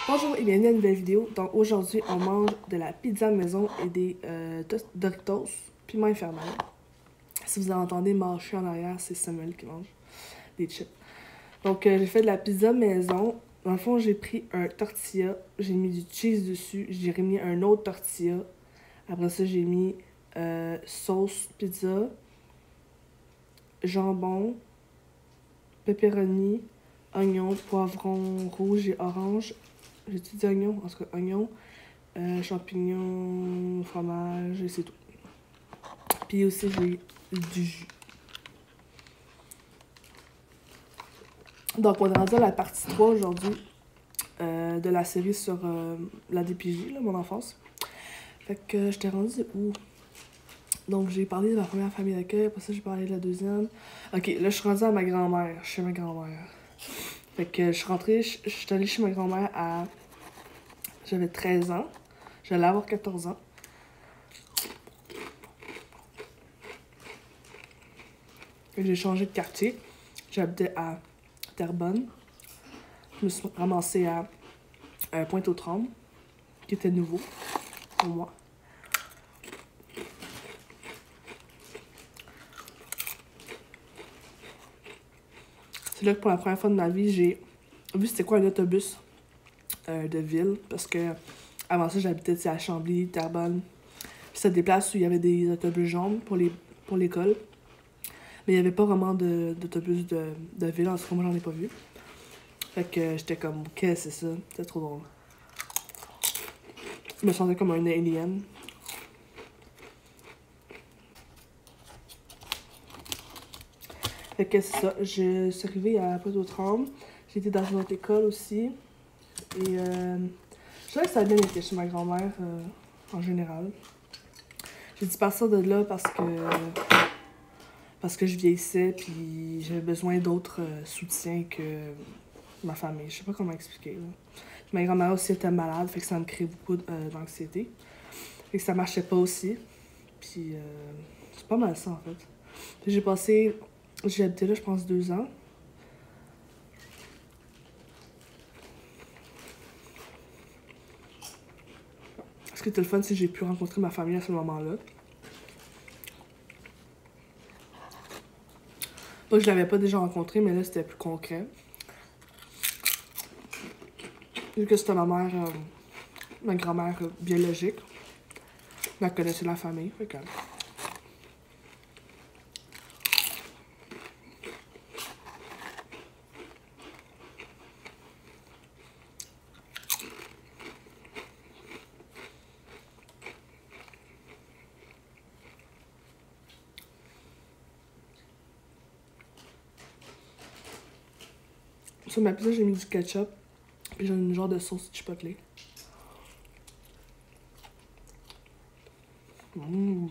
Bonjour et bienvenue à une nouvelle vidéo. Donc aujourd'hui, on mange de la pizza maison et des Doritos piment infernal. Si vous entendez marcher en arrière, c'est Samuel qui mange des chips. Donc j'ai fait de la pizza maison. Dans le fond, j'ai pris un tortilla, j'ai mis du cheese dessus, j'ai remis un autre tortilla. Après ça, j'ai mis sauce pizza, jambon, pepperoni, oignon, poivron rouge et orange. J'ai-tu dit oignon? En tout cas, oignon, champignons, fromage, et c'est tout. Puis aussi, j'ai du jus. Donc, on est rendu à la partie 3 aujourd'hui de la série sur la DPJ, là, mon enfance. Fait que j'étais rendue où? Donc, j'ai parlé de ma première famille d'accueil, après ça, j'ai parlé de la deuxième. Ok, là, je suis rendue à ma grand-mère, chez ma grand-mère. Fait que je suis rentrée, je suis allée chez ma grand-mère à... J'avais 13 ans. J'allais avoir 14 ans. J'ai changé de quartier. J'habitais à Terrebonne. Je me suis ramassée à Pointe-aux-Trembles, qui était nouveau pour moi. C'est là que pour la première fois de ma vie, j'ai vu c'était quoi un autobus de ville. Parce que avant ça, j'habitais à Chambly, Terrebonne. Puis c'était des places où il y avait des autobus jaunes pour l'école. Mais il n'y avait pas vraiment d'autobus de ville. En tout cas, moi, j'en ai pas vu. Fait que j'étais comme, qu'est-ce que c'est ça? C'était trop drôle. Je me sentais comme un alien. Fait que c'est ça. Je suis arrivée à Pointe-aux-Trembles. J'ai été dans une autre école aussi. Et je dirais que ça a bien été chez ma grand-mère en général. J'ai dû partir de là parce que je vieillissais puis j'avais besoin d'autres soutiens que ma famille. Je sais pas comment expliquer. Là. Ma grand-mère aussi était malade, fait que ça me crée beaucoup d'anxiété. Fait que ça marchait pas aussi. Puis c'est pas mal ça en fait. J'ai habité là je pense 2 ans. Ce qui était le fun, c'est que j'ai pu rencontrer ma famille à ce moment-là. Pas que je l'avais pas déjà rencontré, mais là c'était plus concret. Vu que c'était ma grand-mère biologique. Elle connaissait la famille, fait que... Sur ma pizza, j'ai mis du ketchup. Puis j'ai une genre de sauce chipotle. Mmh.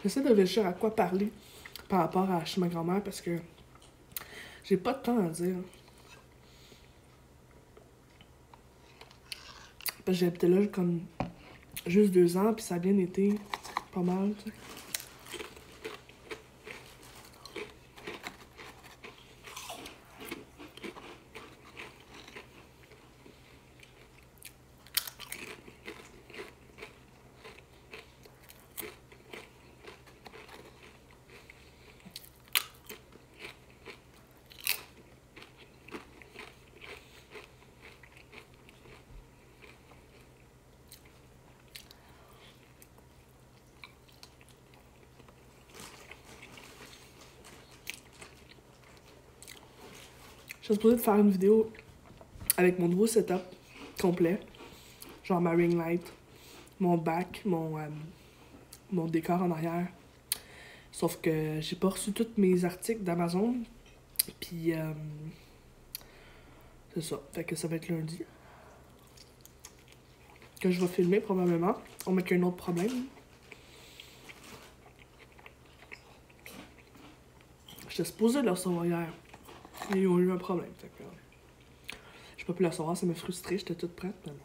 J'essaie de réfléchir à quoi parler par rapport à chez ma grand-mère parce que j'ai pas de temps à dire. Parce que j'ai habité là comme juste 2 ans, puis ça a bien été pas mal, tu sais. Je suis supposée de faire une vidéo avec mon nouveau setup complet. Genre ma ring light, mon bac, mon décor en arrière. Sauf que j'ai pas reçu tous mes articles d'Amazon. Puis c'est ça. Fait que ça va être lundi. Que je vais filmer probablement. On met qu'un autre problème. J'étais supposée le recevoir hier. Mais ils ont eu un problème. Fait que j'ai pas pu le recevoir, ça m'a frustrée. J'étais toute prête. Mais bon.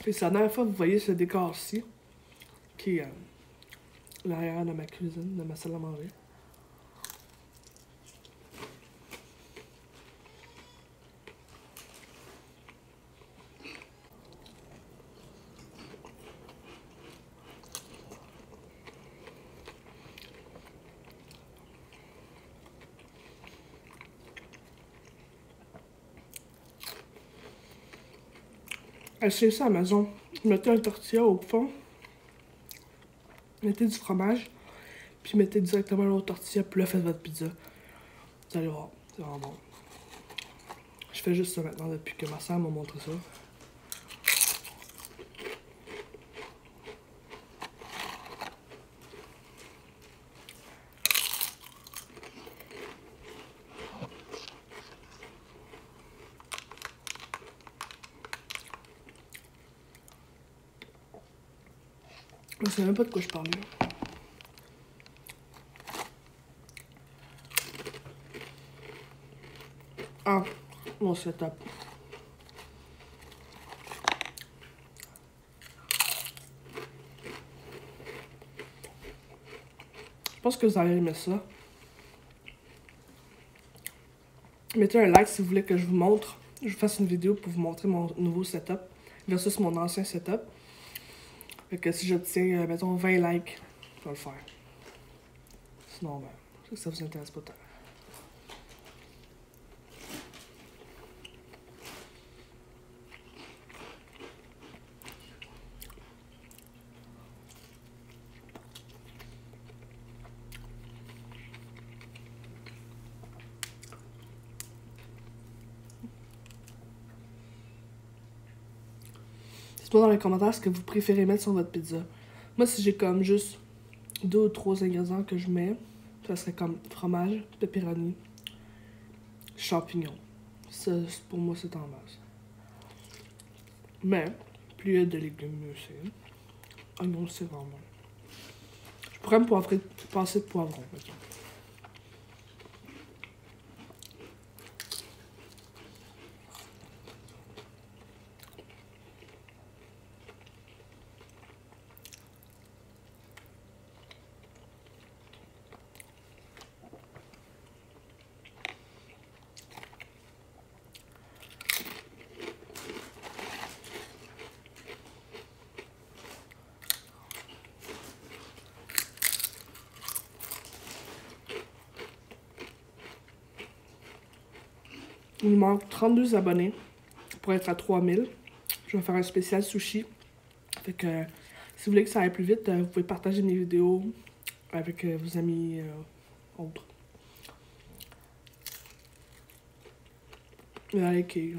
Et c'est la dernière fois que vous voyez ce décor-ci, qui est l'arrière de ma cuisine, de ma salle à manger. Essayez ça à la maison. Mettez un tortilla au fond. Mettez du fromage. Puis mettez directement l'autre tortilla. Puis là, faites votre pizza. Vous allez voir. C'est vraiment bon. Je fais juste ça maintenant depuis que ma soeur m'a montré ça. Je sais même pas de quoi je parlais. Ah, mon setup. Je pense que vous allez aimer ça. Mettez un like si vous voulez que je vous montre. Je vous fasse une vidéo pour vous montrer mon nouveau setup versus mon ancien setup. Fait que si j'obtiens, mettons, 20 likes, je vais le faire. Sinon, ben, ça vous intéresse pas tant. Dites-moi dans les commentaires ce que vous préférez mettre sur votre pizza. Moi, si j'ai comme juste 2 ou 3 ingrédients que je mets, ça serait comme fromage, pepperoni, champignons. Ça, pour moi, c'est en base. Mais, plus il y a de légumes, mieux c'est. Oignons, c'est vraiment bon. Je pourrais me passer de poivron, mettons. Il me manque 32 abonnés pour être à 3000. Je vais faire un spécial sushi. Fait que si vous voulez que ça aille plus vite, vous pouvez partager mes vidéos avec vos amis autres. Likez,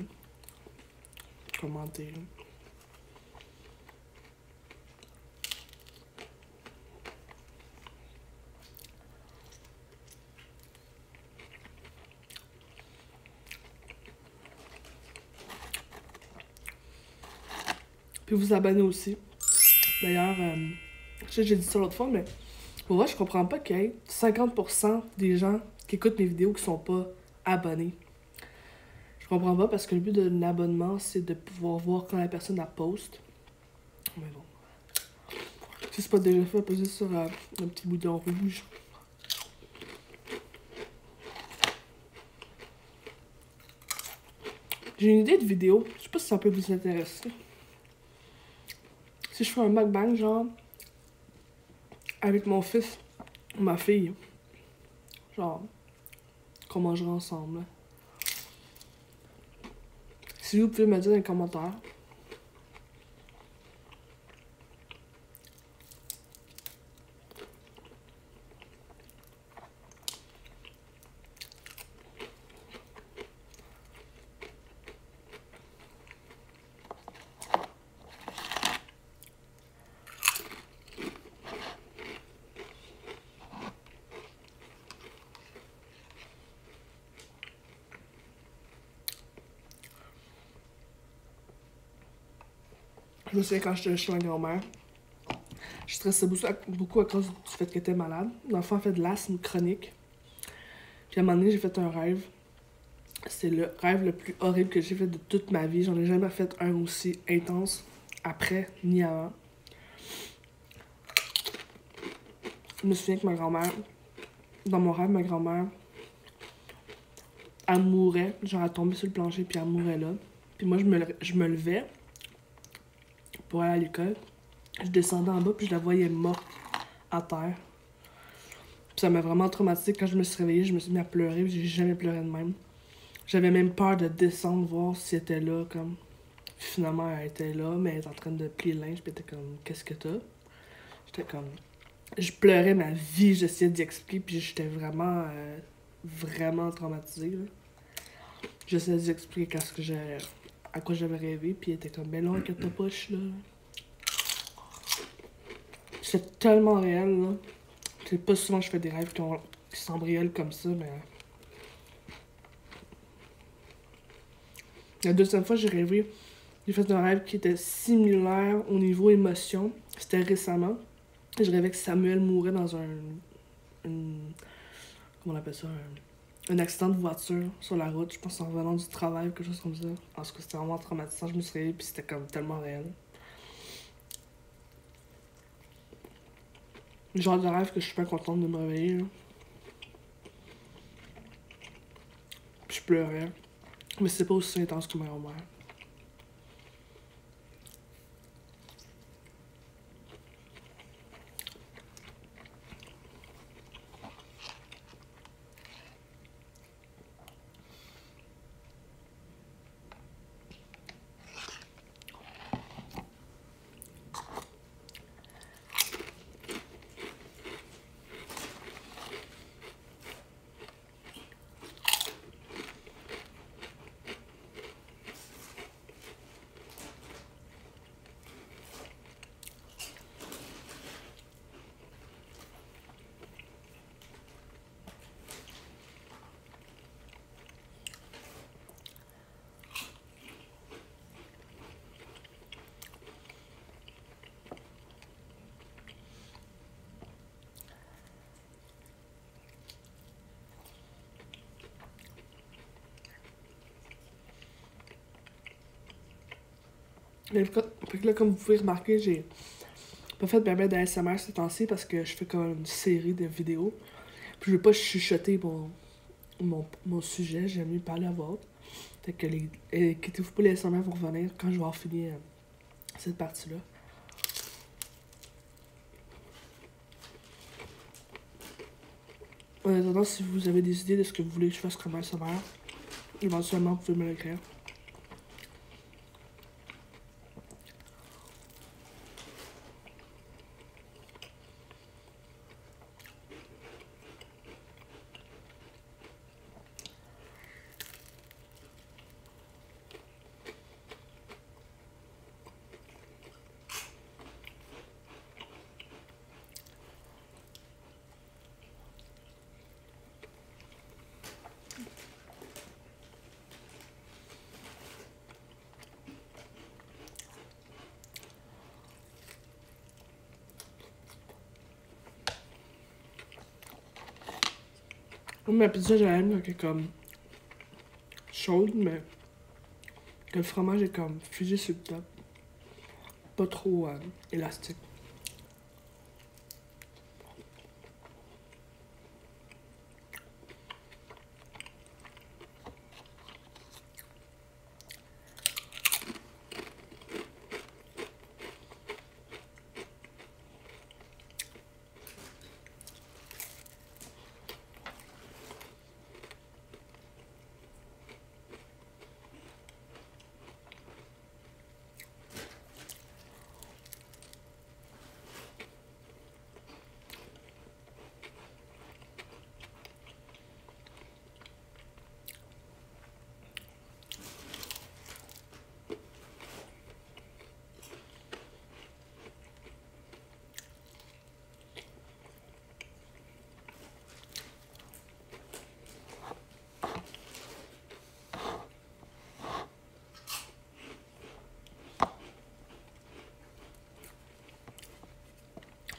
commentez. Puis vous abonner aussi. D'ailleurs, je sais que j'ai dit ça l'autre fois, mais pour moi, je comprends pas qu'il y ait 50% des gens qui écoutent mes vidéos qui sont pas abonnés. Je comprends pas parce que le but d'un abonnement, c'est de pouvoir voir quand la personne la poste. Mais bon. Si c'est pas déjà fait, posez sur un petit bouton rouge. J'ai une idée de vidéo. Je sais pas si ça peut vous intéresser. Si je fais un mukbang, genre, avec mon fils ou ma fille, genre, qu'on mangerait ensemble. Si vous pouvez me dire dans les commentaires. Je me souviens quand j'étais chez ma grand-mère, je stressais beaucoup à cause du fait qu'elle était malade. L'enfant a fait de l'asthme chronique. Puis à un moment donné, j'ai fait un rêve. C'est le rêve le plus horrible que j'ai fait de toute ma vie. J'en ai jamais fait un aussi intense. après, ni avant. Je me souviens que ma grand-mère, dans mon rêve, ma grand-mère, elle mourait. Genre, elle tombait sur le plancher, puis elle mourait là. Puis moi, je me levais pour aller à l'école. Je descendais en bas, puis je la voyais morte à terre. Puis ça m'a vraiment traumatisée. Quand je me suis réveillée, je me suis mis à pleurer, puis j'ai jamais pleuré de même. J'avais même peur de descendre, voir si elle était là, comme... Puis finalement, elle était là, mais elle était en train de plier le linge, puis elle était comme, qu'est-ce que t'as? J'étais comme... Je pleurais ma vie, j'essayais d'y expliquer, puis j'étais vraiment, vraiment traumatisée, là. J'essayais d'y expliquer à quoi j'avais rêvé, puis elle était comme, ben non, inquiète-toi pas, je suis là. C'est tellement réel, là. C'est pas souvent que je fais des rêves qui sont réels comme ça, mais... La deuxième fois, j'ai fait un rêve qui était similaire au niveau émotion. C'était récemment. Je rêvais que Samuel mourait dans comment on appelle ça? Un accident de voiture sur la route. Je pense en revenant du travail ou quelque chose comme ça. En tout cas, c'était vraiment traumatisant. Je me suis réveillée, puis c'était comme tellement réel. Le genre de rêve que je suis pas contente de me réveiller, là. Puis je pleurais. Mais c'est pas aussi intense que ma grand-mère. Mais fait que là, comme vous pouvez remarquer, j'ai pas fait bien d'ASMR ces temps-ci parce que je fais comme une série de vidéos. Puis je veux pas chuchoter mon sujet, j'aime mieux parler à voix haute. Fait que inquiétez-vous pas, les ASMR vont revenir quand je vais avoir fini cette partie-là. En attendant, si vous avez des idées de ce que vous voulez que je fasse comme ASMR, éventuellement, vous pouvez me l'écrire. Ma pizza, j'aime qu'elle est comme chaude, mais que le fromage est comme fusé sur le top. Pas trop élastique.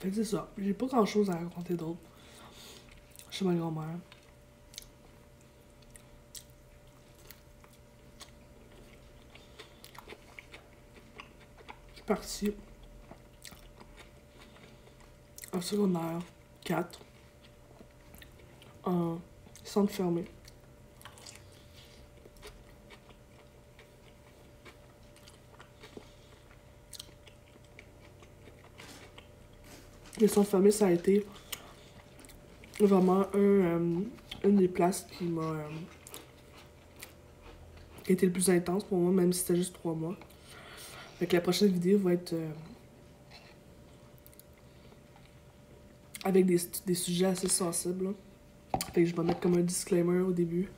Fait que c'est ça. J'ai pas grand chose à raconter d'autre chez ma grand-mère. partie en secondaire 4 en centre fermé. Le centre fermé, ça a été vraiment une des places qui m'a été le plus intense pour moi, même si c'était juste 3 mois. Fait que la prochaine vidéo va être avec des sujets assez sensibles. Là. Fait que je vais mettre comme un disclaimer au début.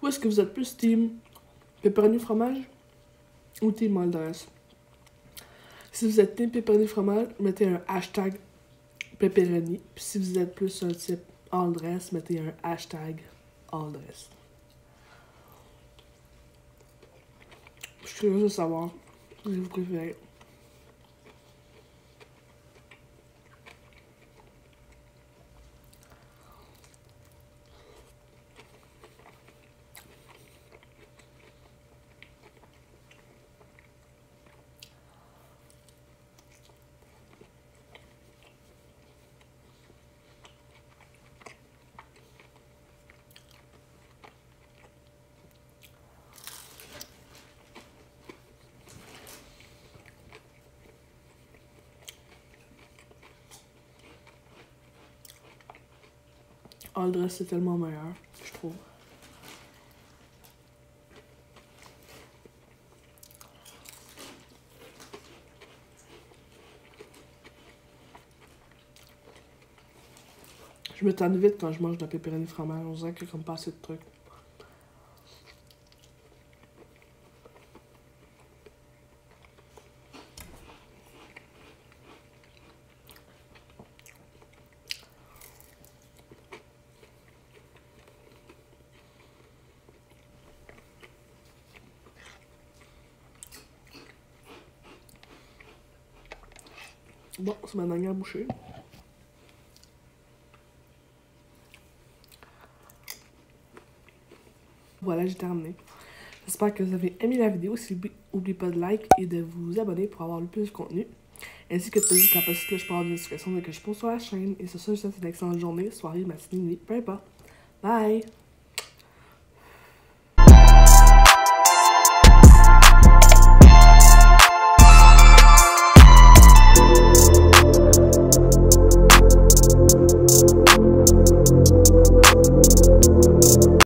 Ou est-ce que vous êtes plus team pepperoni fromage ou team all dress? Si vous êtes team pepperoni fromage, mettez un hashtag pepperoni. Puis si vous êtes plus un type all dress, mettez un hashtag all dress. Je suis curieuse de savoir ce que vous préférez. All dress, c'est tellement meilleur, je trouve. Je me tanne vite quand je mange de la pepperoni fromage. On dirait qu'il y a comme pas assez de trucs. Bon, c'est ma dernière bouchée. Voilà, j'ai terminé. J'espère que vous avez aimé la vidéo. N'oubliez pas de like et de vous abonner pour avoir le plus de contenu. Ainsi que de peser la petite cloche pour avoir des notifications dès que je pose sur la chaîne. Et sur ce, je vous souhaite une excellente journée, soirée, matinée, nuit, peu importe. Bye!